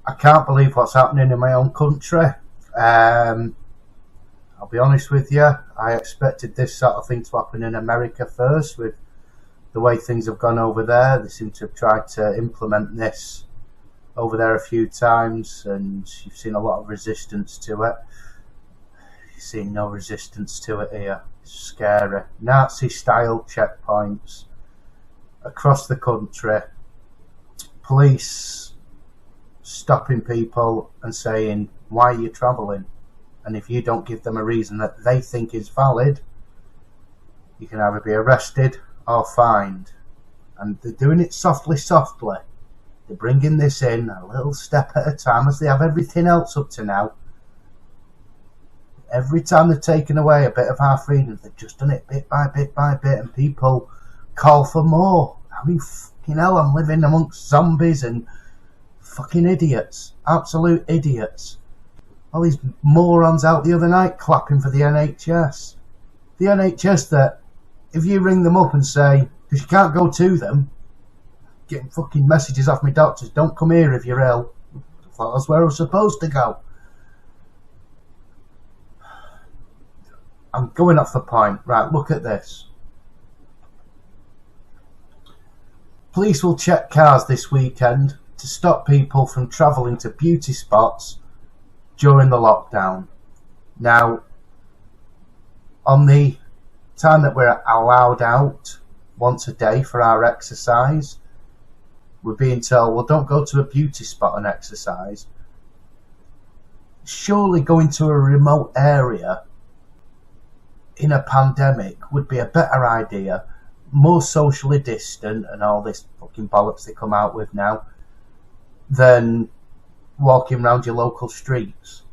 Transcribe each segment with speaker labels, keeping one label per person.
Speaker 1: I can't believe what's happening in my own country. I'll be honest with you, I expected this sort of thing to happen in America first, with the way things have gone over there. They seem to have tried to implement this over there a few times, and you've seen a lot of resistance to it. You've seen no resistance to it here. It's scary. Nazi-style checkpoints across the country. Police stopping people and saying, why are you travelling? And if you don't give them a reason that they think is valid, you can either be arrested or fined. And they're doing it softly. They're bringing this in a little step at a time, as they have everything else up to now. Every time they've taken away a bit of our freedom, they've just done it bit by bit by bit, and people call for more. I mean, fucking hell, I'm living amongst zombies and fucking idiots. Absolute idiots. All these morons out the other night clapping for the NHS. The NHS that, if you ring them up and say, because you can't go to them, getting fucking messages off my doctors, don't come here if you're ill. I thought that's where I was supposed to go. I'm going off the point. Right, look at this. Police will check cars this weekend to stop people from travelling to beauty spots during the lockdown. Now, on the time that we're allowed out once a day for our exercise, we're being told, well, don't go to a beauty spot and exercise. Surely going to a remote area in a pandemic would be a better idea, more socially distant and all this fucking bollocks they come out with now, than walking around your local streets,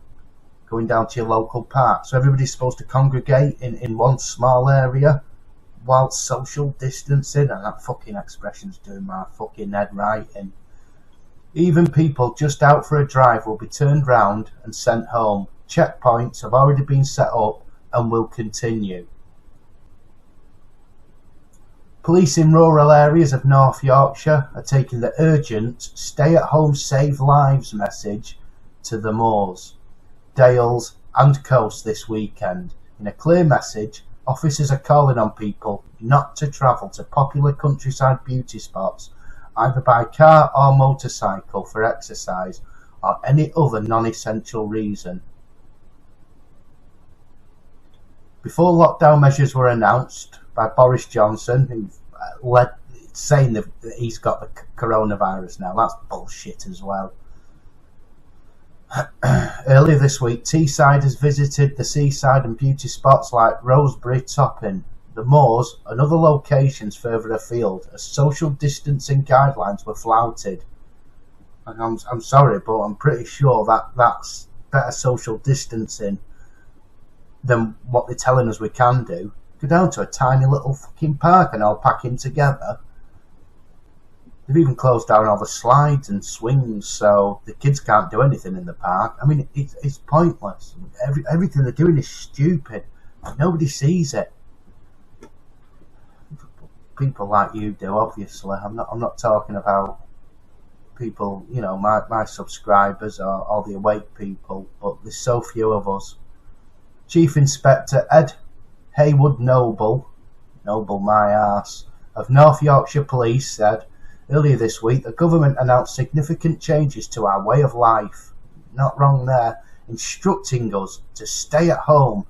Speaker 1: going down to your local park. So everybody's supposed to congregate in one small area while social distancing, and that fucking expression's doing my fucking head right in. Even people just out for a drive will be turned round and sent home. Checkpoints have already been set up and will continue. Police in rural areas of North Yorkshire are taking the urgent stay at home save lives message to the moors, dales and coasts this weekend. In a clear message, officers are calling on people not to travel to popular countryside beauty spots either by car or motorcycle for exercise or any other non-essential reason. Before lockdown measures were announced by Boris Johnson, who saying that he's got the coronavirus now, that's bullshit as well. Earlier this week, Teessiders visited the seaside and beauty spots like Rosebery, Topping, the moors and other locations further afield as social distancing guidelines were flouted. I'm sorry, but I'm pretty sure that's better social distancing than what they're telling us we can do. Go down to a tiny little fucking park and all pack in together. They've even closed down all the slides and swings, so the kids can't do anything in the park. I mean, it's pointless. Everything they're doing is stupid. Nobody sees it. People like you do, obviously. I'm not talking about people, you know, my subscribers or all the awake people, but there's so few of us. Chief Inspector Ed Haywood Noble my arse, of North Yorkshire Police said earlier this week the government announced significant changes to our way of life. Not wrong there, instructing us to stay at home.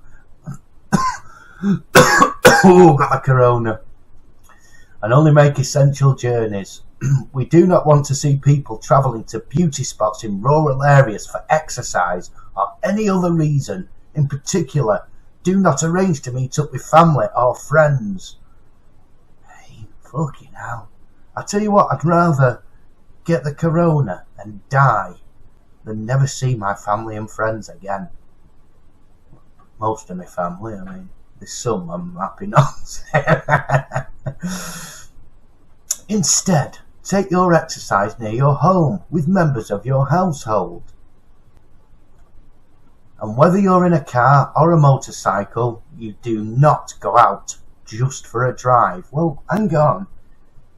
Speaker 1: Oh, got the corona. And only make essential journeys. We do not want to see people travelling to beauty spots in rural areas for exercise or any other reason. In particular, do not arrange to meet up with family or friends. Hey, fucking hell. I tell you what, I'd rather get the corona and die than never see my family and friends again. Most of my family, I mean, there's some I'm happy not. Instead, take your exercise near your home with members of your household. And whether you're in a car or a motorcycle, you do not go out just for a drive. Well, hang on.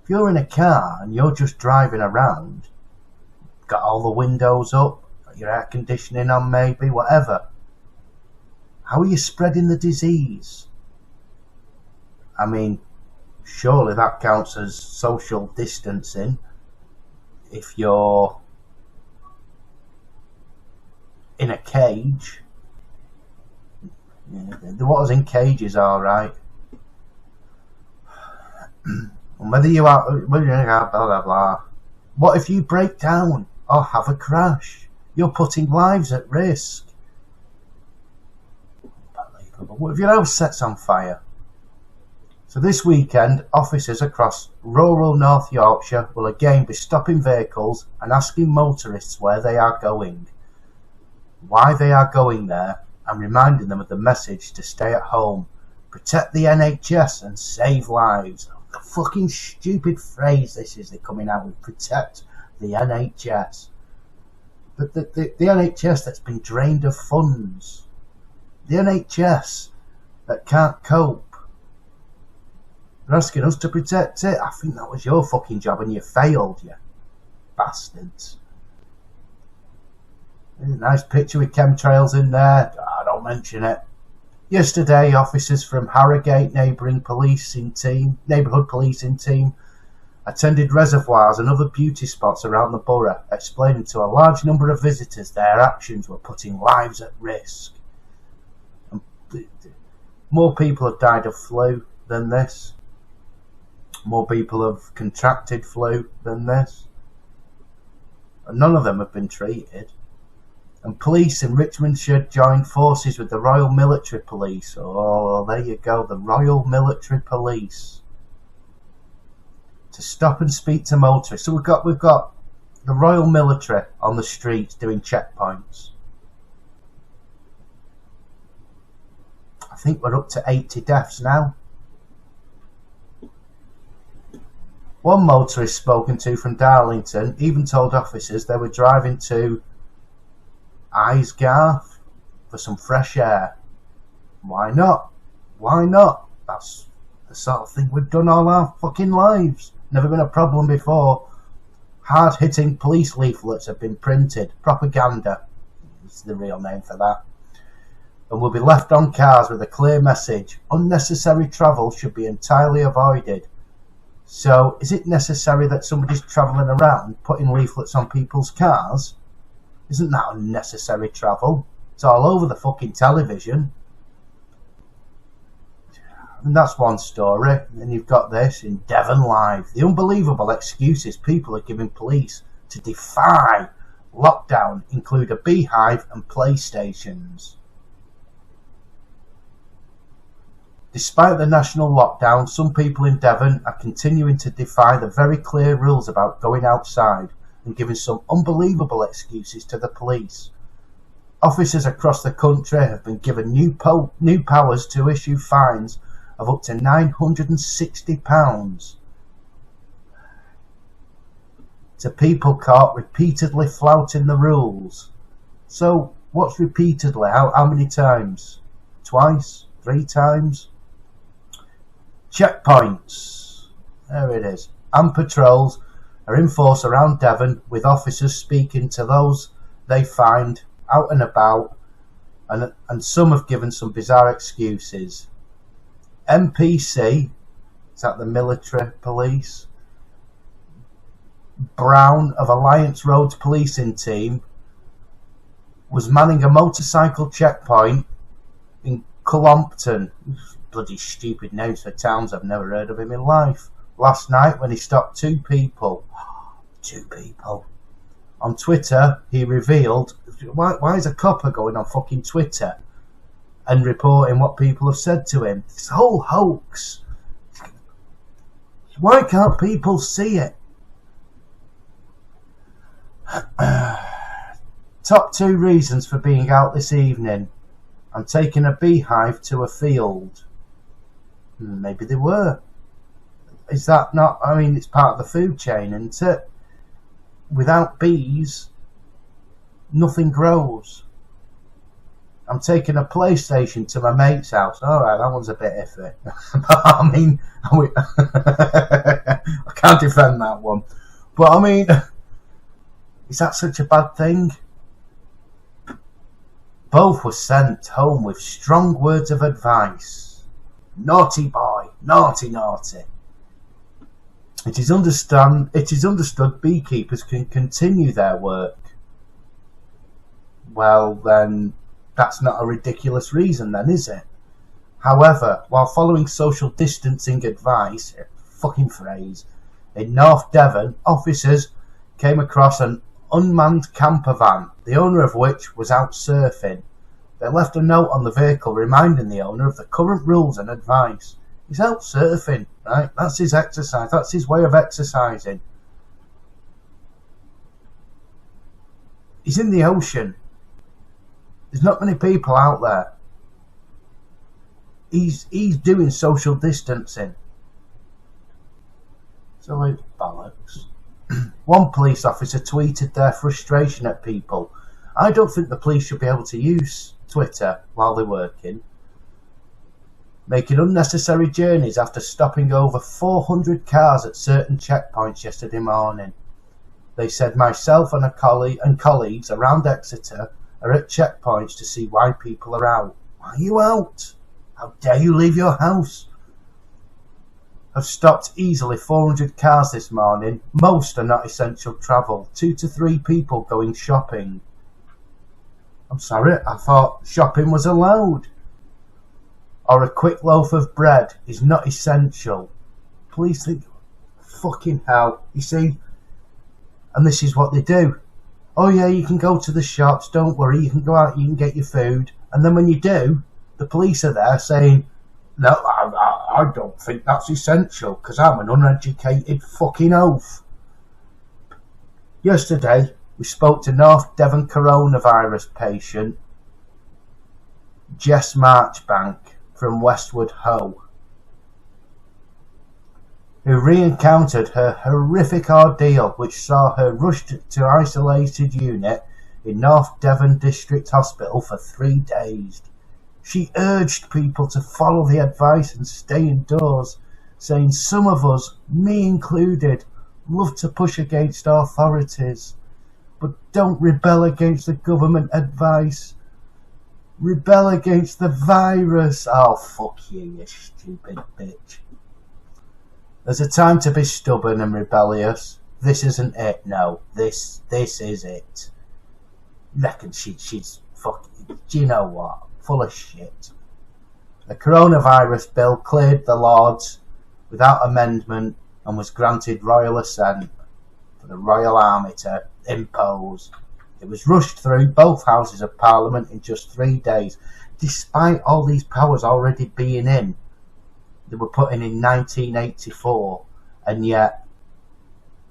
Speaker 1: If you're in a car and you're just driving around, got all the windows up, got your air conditioning on maybe, whatever. How are you spreading the disease? I mean, surely that counts as social distancing if you're in a cage. The waters in cages, alright. Whether you are, blah blah blah. What if you break down or have a crash? You're putting lives at risk. Unbelievable. What if your house sets on fire? So this weekend, officers across rural North Yorkshire will again be stopping vehicles and asking motorists where they are going, why they are going there, and reminding them of the message to stay at home, protect the NHS and save lives. The fucking stupid phrase this is they're coming out with, protect the NHS. The NHS that's been drained of funds. The NHS that can't cope. They're asking us to protect it. I think that was your fucking job and you failed, you bastards. There's a nice picture with chemtrails in there. Don't mention it. Yesterday, officers from Harrogate neighbourhood policing team attended reservoirs and other beauty spots around the borough, explaining to a large number of visitors their actions were putting lives at risk. And more people have died of flu than this. More people have contracted flu than this. And none of them have been treated. And police in Richmond should join forces with the Royal Military Police. Oh, there you go, the Royal Military Police, to stop and speak to motorists. So we've got the Royal Military on the streets doing checkpoints. I think we're up to 80 deaths now. One motorist spoken to from Darlington even told officers they were driving to Isgarth for some fresh air. Why not? Why not? That's the sort of thing we've done all our fucking lives. Never been a problem before. Hard-hitting police leaflets have been printed. Propaganda is the real name for that. And will be left on cars with a clear message. Unnecessary travel should be entirely avoided. So, is it necessary that somebody's travelling around putting leaflets on people's cars? Isn't that unnecessary travel? It's all over the fucking television. And that's one story. And then you've got this in Devon Live. The unbelievable excuses people are giving police to defy lockdown include a beehive and PlayStations. Despite the national lockdown, some people in Devon are continuing to defy the very clear rules about going outside and giving some unbelievable excuses to the police. Officers across the country have been given new powers to issue fines of up to £960 to people caught repeatedly flouting the rules. So, what's repeatedly? How many times? Twice? 3 times? Checkpoints. There it is. And patrols are in force around Devon, with officers speaking to those they find out and about, and some have given some bizarre excuses. MPC, is that the military police? Brown of Alliance Roads policing team was manning a motorcycle checkpoint in Cullompton. Bloody stupid names for towns I've never heard of in my life. Last night when he stopped 2 people. 2 people. On Twitter, he revealed, why is a copper going on fucking Twitter and reporting what people have said to him? This whole hoax. Why can't people see it? Top 2 reasons for being out this evening. I'm taking a beehive to a field. Maybe they were. Is that not? I mean, it's part of the food chain, isn't it? Without bees, nothing grows. I'm taking a PlayStation to my mate's house. Alright, that one's a bit iffy. I mean, I can't defend that one. But I mean, Is that such a bad thing? Both were sent home with strong words of advice. Naughty boy, naughty, naughty. It is understood beekeepers can continue their work. Well, then, that's not a ridiculous reason then, is it? However, while following social distancing advice, fucking phrase, in North Devon, officers came across an unmanned camper van, the owner of which was out surfing. They left a note on the vehicle reminding the owner of the current rules and advice. He's out surfing, right? That's his exercise. That's his way of exercising. He's in the ocean. There's not many people out there. He's doing social distancing. So it's bollocks. One police officer tweeted their frustration at people. I don't think the police should be able to use Twitter while they're working. Making unnecessary journeys after stopping over 400 cars at certain checkpoints yesterday morning. They said myself and colleagues around Exeter are at checkpoints to see why people are out. Why are you out? How dare you leave your house? Have stopped easily 400 cars this morning. Most are not essential travel. 2 to 3 people going shopping. I'm sorry, I thought shopping was allowed. Or a quick loaf of bread is not essential. Please think, fucking hell, you see? And this is what they do. Oh yeah, you can go to the shops, don't worry, you can go out, you can get your food. And then when you do, the police are there saying, no, I don't think that's essential, because I'm an uneducated fucking oaf. Yesterday, we spoke to North Devon coronavirus patient Jess Marchbank from Westwood Ho, who re-encountered her horrific ordeal which saw her rushed to isolated unit in North Devon District Hospital for 3 days. She urged people to follow the advice and stay indoors, saying some of us, me included, love to push against authorities, but don't rebel against the government advice. Rebel against the virus. Oh, fuck you, you stupid bitch. There's a time to be stubborn and rebellious. This isn't it, no. This is it. Reckon she's fucking... Do you know what? Full of shit. The coronavirus bill cleared the Lords without amendment and was granted royal assent for the Royal Army to impose. It was rushed through both houses of Parliament in just 3 days, despite all these powers already being in. They were put in 1984, and yet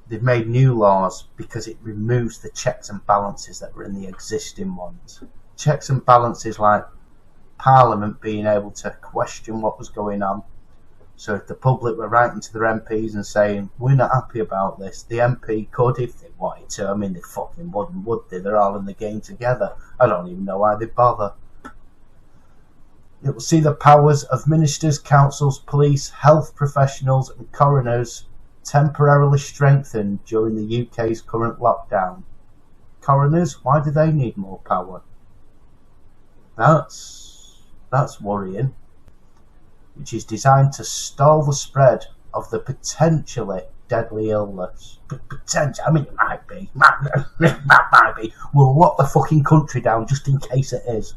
Speaker 1: they've made new laws because it removes the checks and balances that were in the existing ones. Checks and balances like Parliament being able to question what was going on. So if the public were writing to their MPs and saying, we're not happy about this, the MP could, if they wanted to. I mean, they fucking wouldn't, would they? They're all in the game together. I don't even know why they bother. It will see the powers of ministers, councils, police, health professionals and coroners temporarily strengthened during the UK's current lockdown. Coroners, why do they need more power? That's worrying. Which is designed to stall the spread of the potentially deadly illness. Potential, I mean, it might be. Might be. We'll lock the fucking country down just in case it is.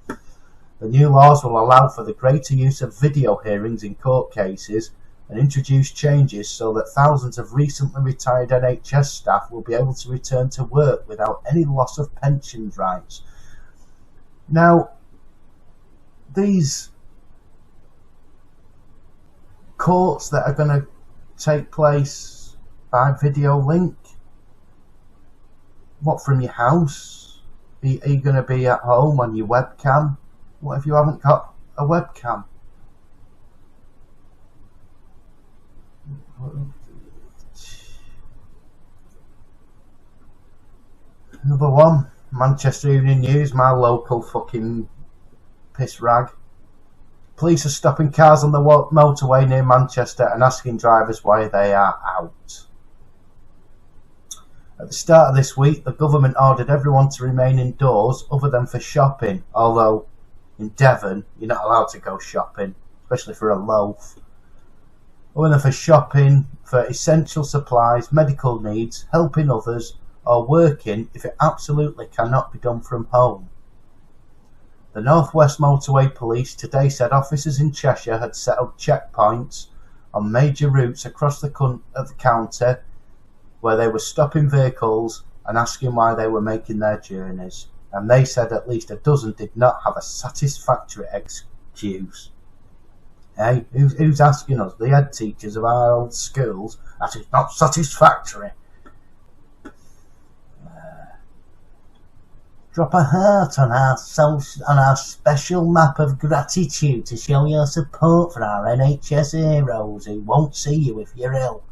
Speaker 1: The new laws will allow for the greater use of video hearings in court cases and introduce changes so that thousands of recently retired NHS staff will be able to return to work without any loss of pensions rights. Now, these courts that are going to take place by video link, what, from your house? Are you going to be at home on your webcam? What if you haven't got a webcam? Another one, Manchester Evening News, my local fucking piss rag. Police are stopping cars on the motorway near Manchester and asking drivers why they are out. At the start of this week, the government ordered everyone to remain indoors other than for shopping, although in Devon, you're not allowed to go shopping, especially for a loaf. Other than for shopping, for essential supplies, medical needs, helping others, or working if it absolutely cannot be done from home. The North West Motorway Police today said officers in Cheshire had set up checkpoints on major routes across the county where they were stopping vehicles and asking why they were making their journeys. And they said at least a dozen did not have a satisfactory excuse. Hey, who's asking us? The head teachers of our old schools? That is not satisfactory. Drop a heart on our special map of gratitude to show your support for our NHS heroes who won't see you if you're ill.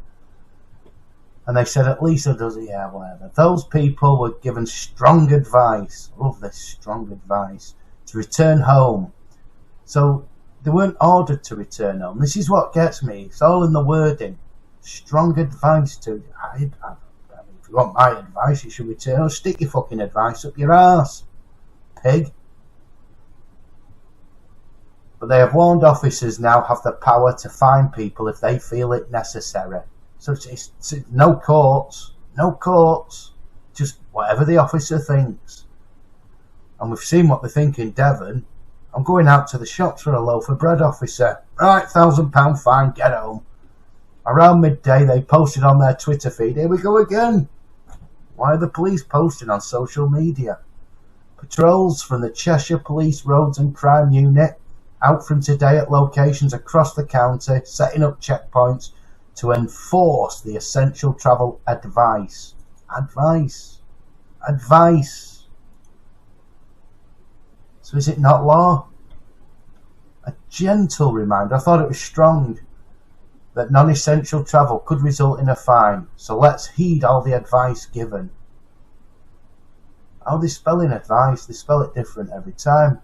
Speaker 1: And they said at least a dozen, yeah, whatever. Those people were given strong advice, love this, strong advice, to return home. So they weren't ordered to return home. This is what gets me. It's all in the wording. Strong advice to... If you want my advice, you should return home. Stick your fucking advice up your arse, pig. But they have warned officers now have the power to fine people if they feel it necessary. So it's no courts, just whatever the officer thinks. And we've seen what they think in Devon. I'm going out to the shops for a loaf of bread, officer. Right, £1,000 fine, get home. Around midday, they posted on their Twitter feed, here we go again. Why are the police posting on social media? Patrols from the Cheshire Police Roads and Crime Unit out from today at locations across the county, setting up checkpoints to enforce the essential travel advice. Advice. So is it not law? A gentle reminder, I thought it was strong, that non-essential travel could result in a fine, so let's heed all the advice given. How are they spelling advice? They spell it different every time.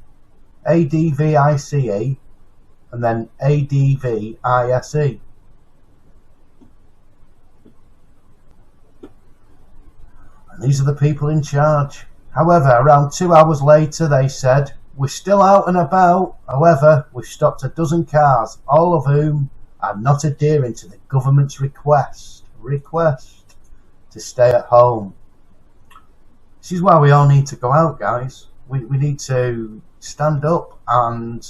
Speaker 1: ADVICE and then ADVISE. And these are the people in charge. However, around 2 hours later they said, we're still out and about. However, we've stopped a dozen cars, all of whom are not adhering to the government's request to stay at home. This is why we all need to go out, guys. We need to stand up and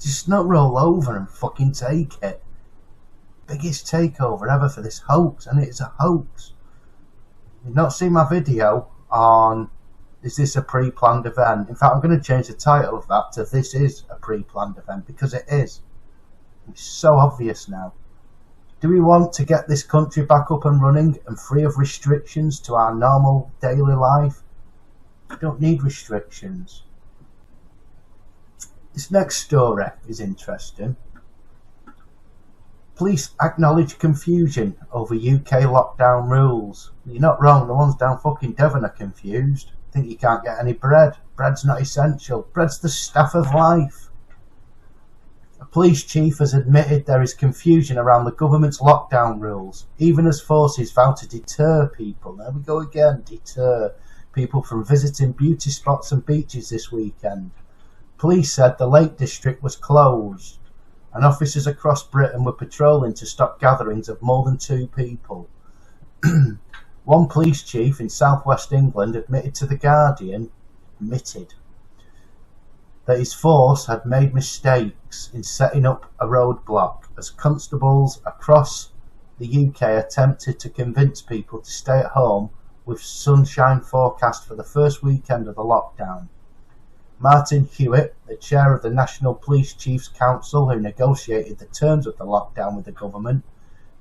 Speaker 1: just not roll over and fucking take it. Biggest takeover ever for this hoax, and it's a hoax. You've not seen my video on is this a pre-planned event? In fact, I'm going to change the title of that to This is a Pre-Planned Event, because it is. It's so obvious now. Do we want to get this country back up and running and free of restrictions to our normal daily life? We don't need restrictions. This next story is interesting. Police acknowledge confusion over UK lockdown rules. You're not wrong, the ones down fucking Devon are confused. Think you can't get any bread. Bread's not essential. Bread's the staff of life. A police chief has admitted there is confusion around the government's lockdown rules, even as forces vow to deter people. There we go again, deter people from visiting beauty spots and beaches this weekend. Police said the Lake District was closed, and officers across Britain were patrolling to stop gatherings of more than 2 people. One police chief in southwest England admitted to The Guardian that his force had made mistakes in setting up a roadblock as constables across the UK attempted to convince people to stay at home with sunshine forecast for the first weekend of the lockdown. Martin Hewitt, the chair of the National Police Chiefs Council who negotiated the terms of the lockdown with the government,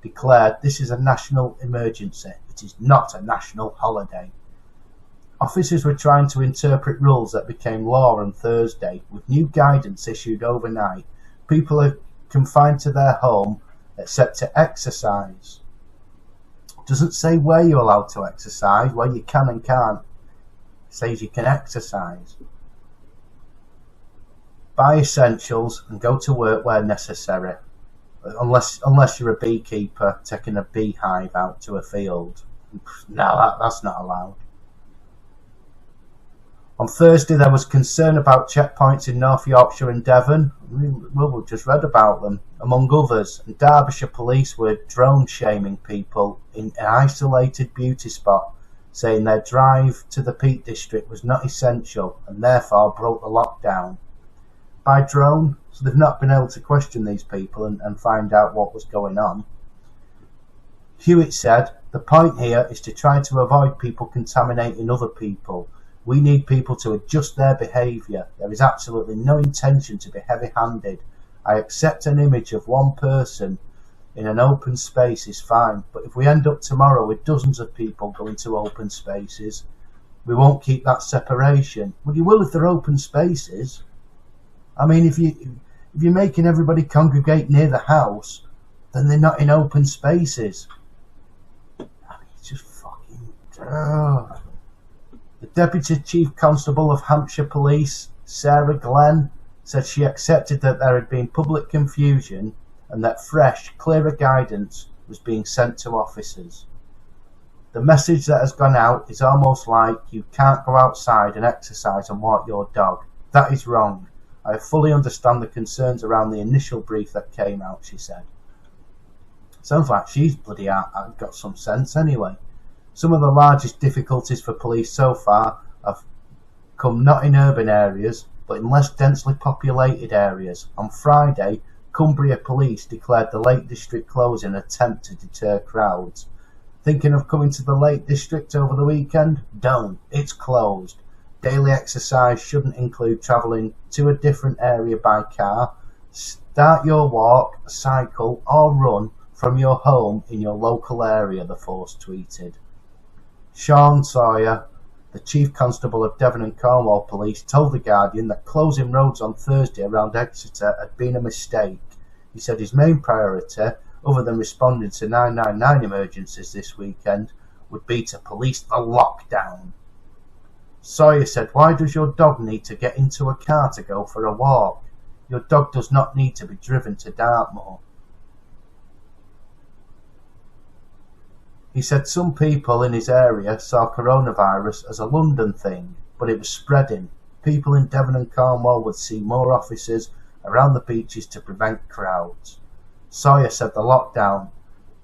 Speaker 1: declared this is a national emergency. It is not a national holiday. Officers were trying to interpret rules that became law on Thursday, with new guidance issued overnight. People are confined to their home except to exercise. It doesn't say where you're allowed to exercise, where you can and can't. It says you can exercise. Buy essentials and go to work where necessary. Unless you're a beekeeper taking a beehive out to a field. No, that's not allowed. On Thursday, there was concern about checkpoints in North Yorkshire and Devon. Well, we've just read about them, among others. And Derbyshire police were drone shaming people in an isolated beauty spot, saying their drive to the Peak District was not essential and therefore broke the lockdown. By drone, so they've not been able to question these people and find out what was going on. Hewitt said, "The point here is to try to avoid people contaminating other people. We need people to adjust their behaviour. There is absolutely no intention to be heavy-handed. I accept an image of one person in an open space is fine, but if we end up tomorrow with dozens of people going to open spaces, we won't keep that separation." Well, you will if they're open spaces. I mean, if you're making everybody congregate near the house, then they're not in open spaces. I mean, it's just fucking... The Deputy Chief Constable of Hampshire Police, Sarah Glenn, said she accepted that there had been public confusion and that fresh, clearer guidance was being sent to officers. The message that has gone out is almost like you can't go outside and exercise and walk your dog. That is wrong. I fully understand the concerns around the initial brief that came out, she said. Sounds like she's bloody got some sense anyway. Some of the largest difficulties for police so far have come not in urban areas, but in less densely populated areas. On Friday, Cumbria Police declared the Lake District closed in an attempt to deter crowds. Thinking of coming to the Lake District over the weekend? Don't. It's closed. Daily exercise shouldn't include travelling to a different area by car. Start your walk, cycle or run from your home in your local area, the force tweeted. Sean Sawyer, the Chief Constable of Devon and Cornwall Police, told The Guardian that closing roads on Thursday around Exeter had been a mistake. He said his main priority, other than responding to 999 emergencies this weekend, would be to police the lockdown. Sawyer said, "Why does your dog need to get into a car to go for a walk? Your dog does not need to be driven to Dartmoor." He said some people in his area saw coronavirus as a London thing, but it was spreading. People in Devon and Cornwall would see more officers around the beaches to prevent crowds. Sawyer said the lockdown,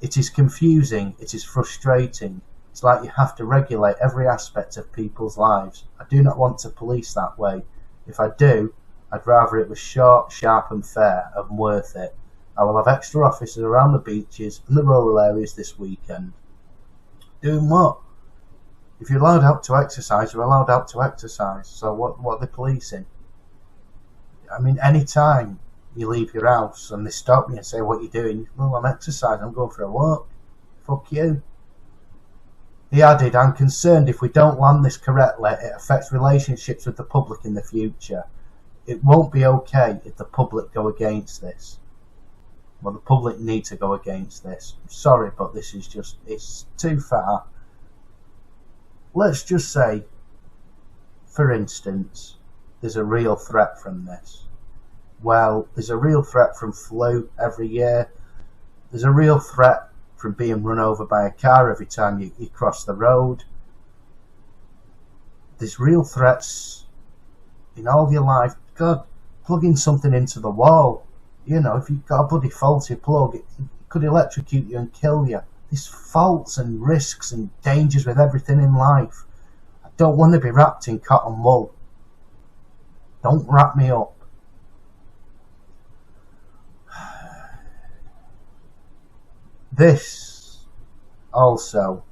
Speaker 1: "It is confusing, it is frustrating. It's like you have to regulate every aspect of people's lives. I do not want to police that way. If I do, I'd rather it was short, sharp and fair and worth it. I will have extra officers around the beaches and the rural areas this weekend." Doing what? If you're allowed out to exercise, you're allowed out to exercise. So what are they policing? I mean, any time you leave your house and they stop you and say, "What are you doing?" "Well, I'm exercising, I'm going for a walk." Fuck you. He added, "I'm concerned if we don't land this correctly, it affects relationships with the public in the future. It won't be okay if the public go against this." Well, the public need to go against this. I'm sorry, but this is just, it's too far. Let's just say, for instance, there's a real threat from this. Well, there's a real threat from flu every year. There's a real threat from being run over by a car every time you cross the road. There's real threats in all of your life. God, plugging something into the wall. You know, if you've got a bloody faulty plug, it could electrocute you and kill you. There's faults and risks and dangers with everything in life. I don't want to be wrapped in cotton wool. Don't wrap me up. This also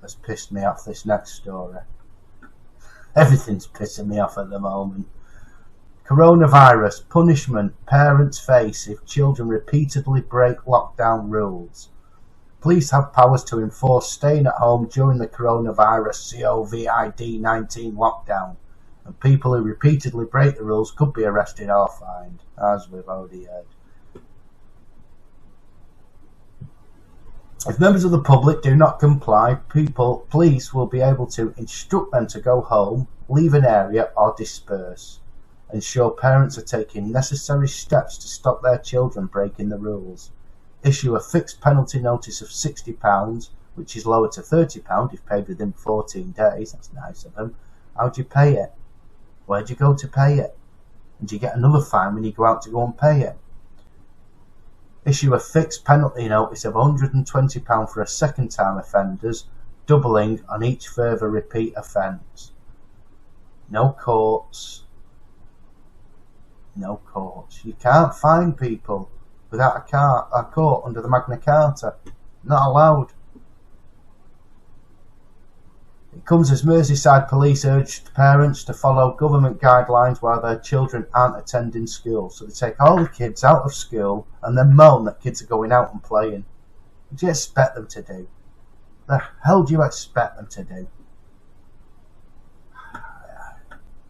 Speaker 1: has pissed me off, this next story. Everything's pissing me off at the moment. Coronavirus punishment parents face if children repeatedly break lockdown rules. Police have powers to enforce staying at home during the coronavirus COVID-19 lockdown, and people who repeatedly break the rules could be arrested or fined, as we've already heard. If members of the public do not comply, police will be able to instruct them to go home, leave an area or disperse. Ensure parents are taking necessary steps to stop their children breaking the rules. issue a fixed penalty notice of £60, which is lower to £30 if paid within 14 days. That's nice of them. How do you pay it? Where do you go to pay it? And do you get another fine when you go out to go and pay it? Issue a fixed penalty notice of £120 for a second-time offenders, doubling on each further repeat offence. No courts. No courts. You can't fine people without a court under the Magna Carta. Not allowed. It comes as Merseyside Police urged parents to follow government guidelines while their children aren't attending school. So they take all the kids out of school and then moan that kids are going out and playing. What do you expect them to do? The hell do you expect them to do?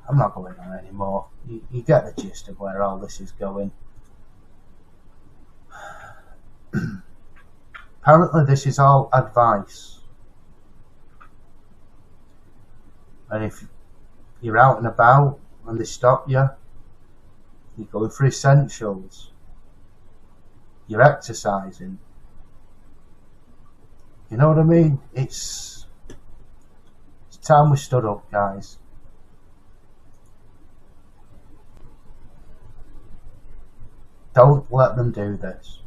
Speaker 1: I'm not going on anymore. You get the gist of where all this is going. Apparently this is all advice. And if you're out and about and they stop you, you're going for essentials, you're exercising, you know what I mean? It's time we stood up, guys. Don't let them do this.